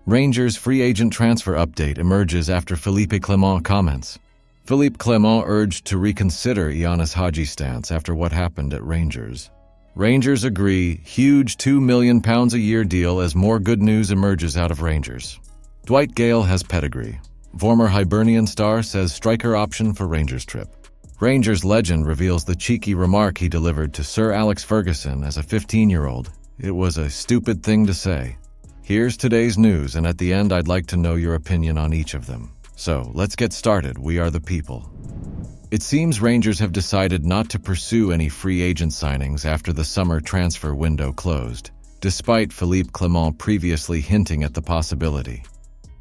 Rangers free agent transfer update emerges after Philippe Clement comments. Philippe Clement urged to reconsider Ianis Hagi's stance after what happened at Rangers. Rangers agree, huge £2 million a year deal as more good news emerges out of Rangers. Dwight Gale has pedigree. Former Hibernian star says striker option for Rangers trip. Rangers legend reveals the cheeky remark he delivered to Sir Alex Ferguson as a 15-year-old. It was a stupid thing to say. Here's today's news, and at the end I'd like to know your opinion on each of them. So, let's get started. We are the people. It seems Rangers have decided not to pursue any free agent signings after the summer transfer window closed, despite Philippe Clement previously hinting at the possibility.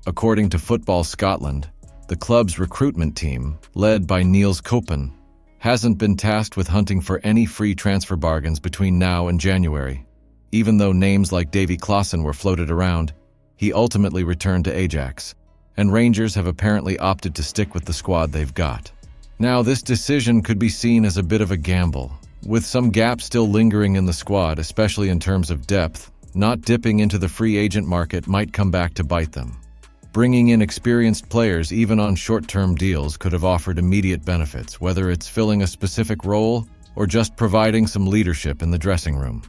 According to Football Scotland, the club's recruitment team, led by Niels Koppen, hasn't been tasked with hunting for any free transfer bargains between now and January. Even though names like Davy Klaassen were floated around, he ultimately returned to Ajax, and Rangers have apparently opted to stick with the squad they've got. Now, this decision could be seen as a bit of a gamble, with some gaps still lingering in the squad, especially in terms of depth. Not dipping into the free agent market might come back to bite them. Bringing in experienced players even on short-term deals could have offered immediate benefits, whether it's filling a specific role or just providing some leadership in the dressing room.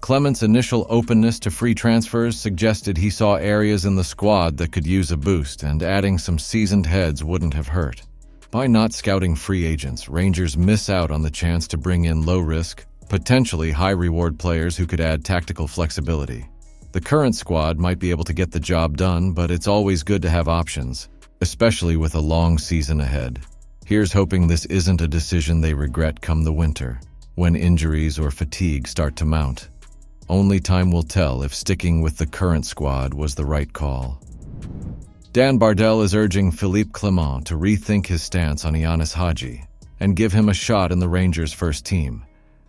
Clement's initial openness to free transfers suggested he saw areas in the squad that could use a boost, and adding some seasoned heads wouldn't have hurt. By not scouting free agents, Rangers miss out on the chance to bring in low-risk, potentially high-reward players who could add tactical flexibility. The current squad might be able to get the job done, but it's always good to have options, especially with a long season ahead. Here's hoping this isn't a decision they regret come the winter, when injuries or fatigue start to mount. Only time will tell if sticking with the current squad was the right call. Dan Bardell is urging Philippe Clement to rethink his stance on Ianis Hagi and give him a shot in the Rangers' first team,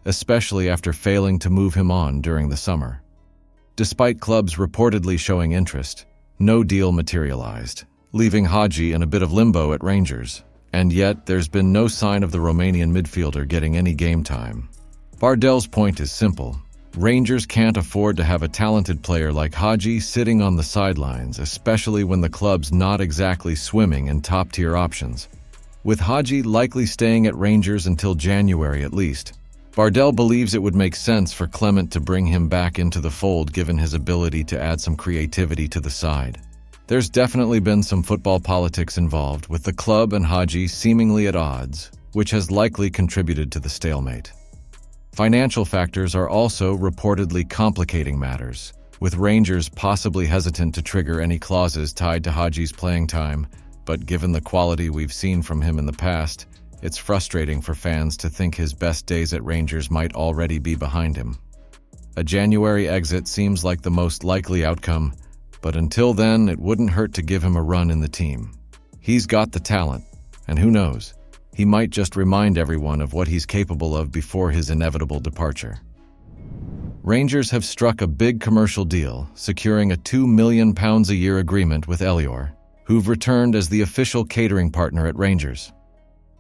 especially after failing to move him on during the summer. Despite clubs reportedly showing interest, no deal materialized, leaving Hagi in a bit of limbo at Rangers, and yet there's been no sign of the Romanian midfielder getting any game time. Bardell's point is simple. Rangers can't afford to have a talented player like Hagi sitting on the sidelines, especially when the club's not exactly swimming in top-tier options. With Hagi likely staying at Rangers until January at least, Bardell believes it would make sense for Clement to bring him back into the fold given his ability to add some creativity to the side. There's definitely been some football politics involved, with the club and Hagi seemingly at odds, which has likely contributed to the stalemate. Financial factors are also reportedly complicating matters, with Rangers possibly hesitant to trigger any clauses tied to Hagi's playing time, but given the quality we've seen from him in the past, it's frustrating for fans to think his best days at Rangers might already be behind him. A January exit seems like the most likely outcome, but until then, it wouldn't hurt to give him a run in the team. He's got the talent, and who knows, he might just remind everyone of what he's capable of before his inevitable departure. Rangers have struck a big commercial deal, securing a £2 million a year agreement with Elior, who've returned as the official catering partner at Rangers.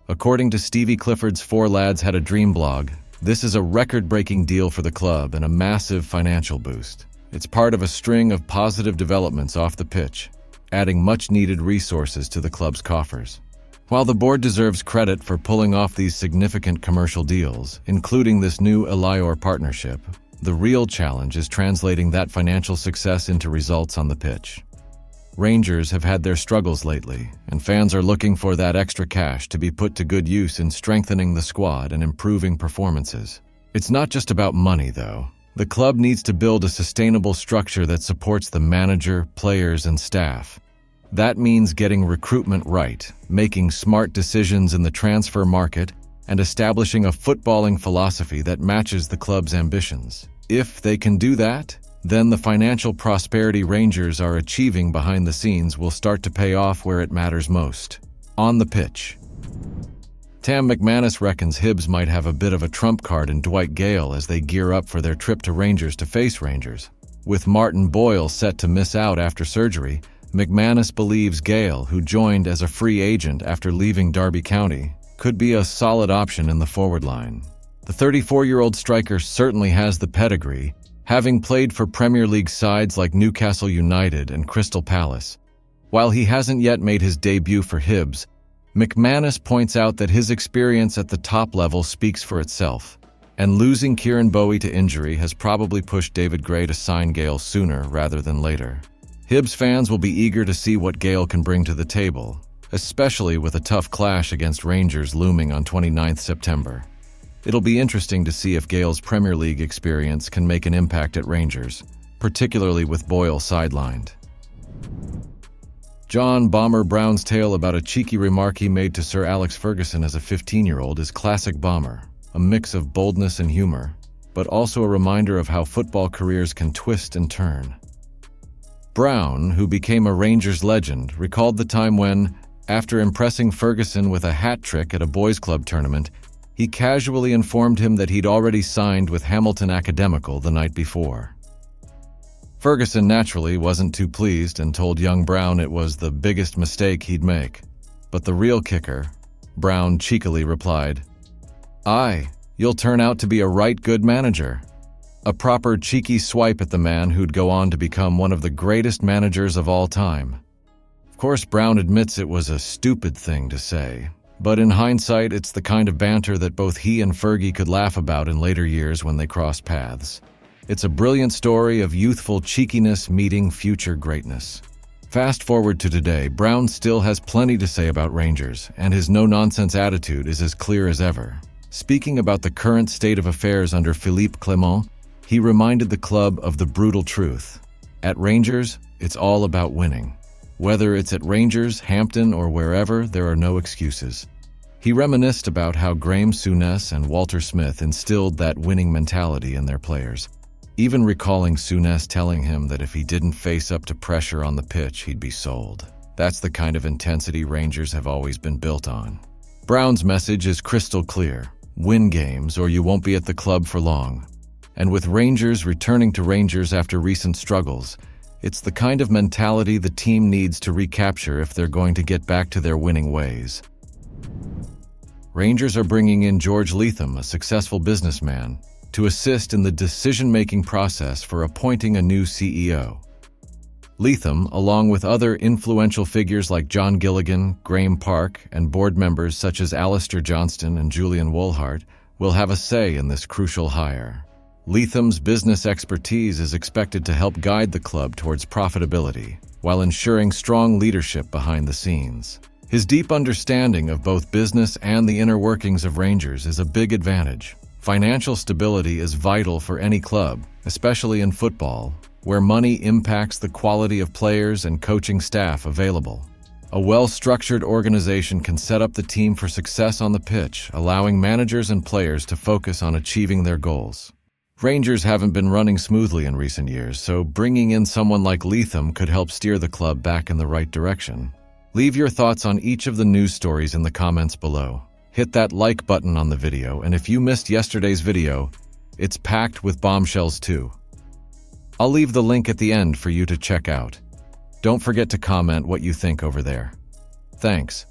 According to Stevie Clifford's Four Lads Had a Dream blog, this is a record-breaking deal for the club and a massive financial boost. It's part of a string of positive developments off the pitch, adding much-needed resources to the club's coffers. While the board deserves credit for pulling off these significant commercial deals, including this new Elior partnership, the real challenge is translating that financial success into results on the pitch. Rangers have had their struggles lately, and fans are looking for that extra cash to be put to good use in strengthening the squad and improving performances. It's not just about money, though. The club needs to build a sustainable structure that supports the manager, players, and staff. That means getting recruitment right, making smart decisions in the transfer market, and establishing a footballing philosophy that matches the club's ambitions. If they can do that, then the financial prosperity Rangers are achieving behind the scenes will start to pay off where it matters most: on the pitch. Tam McManus reckons Hibs might have a bit of a trump card in Dwight Gale as they gear up for their trip to Rangers to face Rangers. With Martin Boyle set to miss out after surgery, McManus believes Gale, who joined as a free agent after leaving Derby County, could be a solid option in the forward line. The 34-year-old striker certainly has the pedigree, having played for Premier League sides like Newcastle United and Crystal Palace. While he hasn't yet made his debut for Hibs, McManus points out that his experience at the top level speaks for itself, and losing Kieran Bowie to injury has probably pushed David Gray to sign Gale sooner rather than later. Hibs fans will be eager to see what Gale can bring to the table, especially with a tough clash against Rangers looming on 29th September. It'll be interesting to see if Gale's Premier League experience can make an impact at Rangers, particularly with Boyle sidelined. John Bomber Brown's tale about a cheeky remark he made to Sir Alex Ferguson as a 15-year-old is classic Bomber, a mix of boldness and humor, but also a reminder of how football careers can twist and turn. Brown, who became a Rangers legend, recalled the time when, after impressing Ferguson with a hat trick at a boys' club tournament, he casually informed him that he'd already signed with Hamilton Academical the night before. Ferguson naturally wasn't too pleased and told young Brown it was the biggest mistake he'd make. But the real kicker, Brown cheekily replied, "Aye, you'll turn out to be a right good manager." A proper cheeky swipe at the man who'd go on to become one of the greatest managers of all time. Of course, Brown admits it was a stupid thing to say, but in hindsight, it's the kind of banter that both he and Fergie could laugh about in later years when they crossed paths. It's a brilliant story of youthful cheekiness meeting future greatness. Fast forward to today, Brown still has plenty to say about Rangers, and his no-nonsense attitude is as clear as ever. Speaking about the current state of affairs under Philippe Clement, he reminded the club of the brutal truth. At Rangers, it's all about winning. Whether it's at Rangers, Hampton, or wherever, there are no excuses. He reminisced about how Graeme Souness and Walter Smith instilled that winning mentality in their players, even recalling Souness telling him that if he didn't face up to pressure on the pitch, he'd be sold. That's the kind of intensity Rangers have always been built on. Brown's message is crystal clear. Win games or you won't be at the club for long. And with Rangers returning to Rangers after recent struggles, it's the kind of mentality the team needs to recapture if they're going to get back to their winning ways. Rangers are bringing in George Letham, a successful businessman, to assist in the decision-making process for appointing a new CEO. Letham, along with other influential figures like John Gilligan, Graham Park, and board members such as Alistair Johnston and Julian Woolhart, will have a say in this crucial hire. Letham's business expertise is expected to help guide the club towards profitability, while ensuring strong leadership behind the scenes. His deep understanding of both business and the inner workings of Rangers is a big advantage. Financial stability is vital for any club, especially in football, where money impacts the quality of players and coaching staff available. A well-structured organization can set up the team for success on the pitch, allowing managers and players to focus on achieving their goals. Rangers haven't been running smoothly in recent years, so bringing in someone like Letham could help steer the club back in the right direction. Leave your thoughts on each of the news stories in the comments below. Hit that like button on the video, and if you missed yesterday's video, it's packed with bombshells too. I'll leave the link at the end for you to check out. Don't forget to comment what you think over there. Thanks.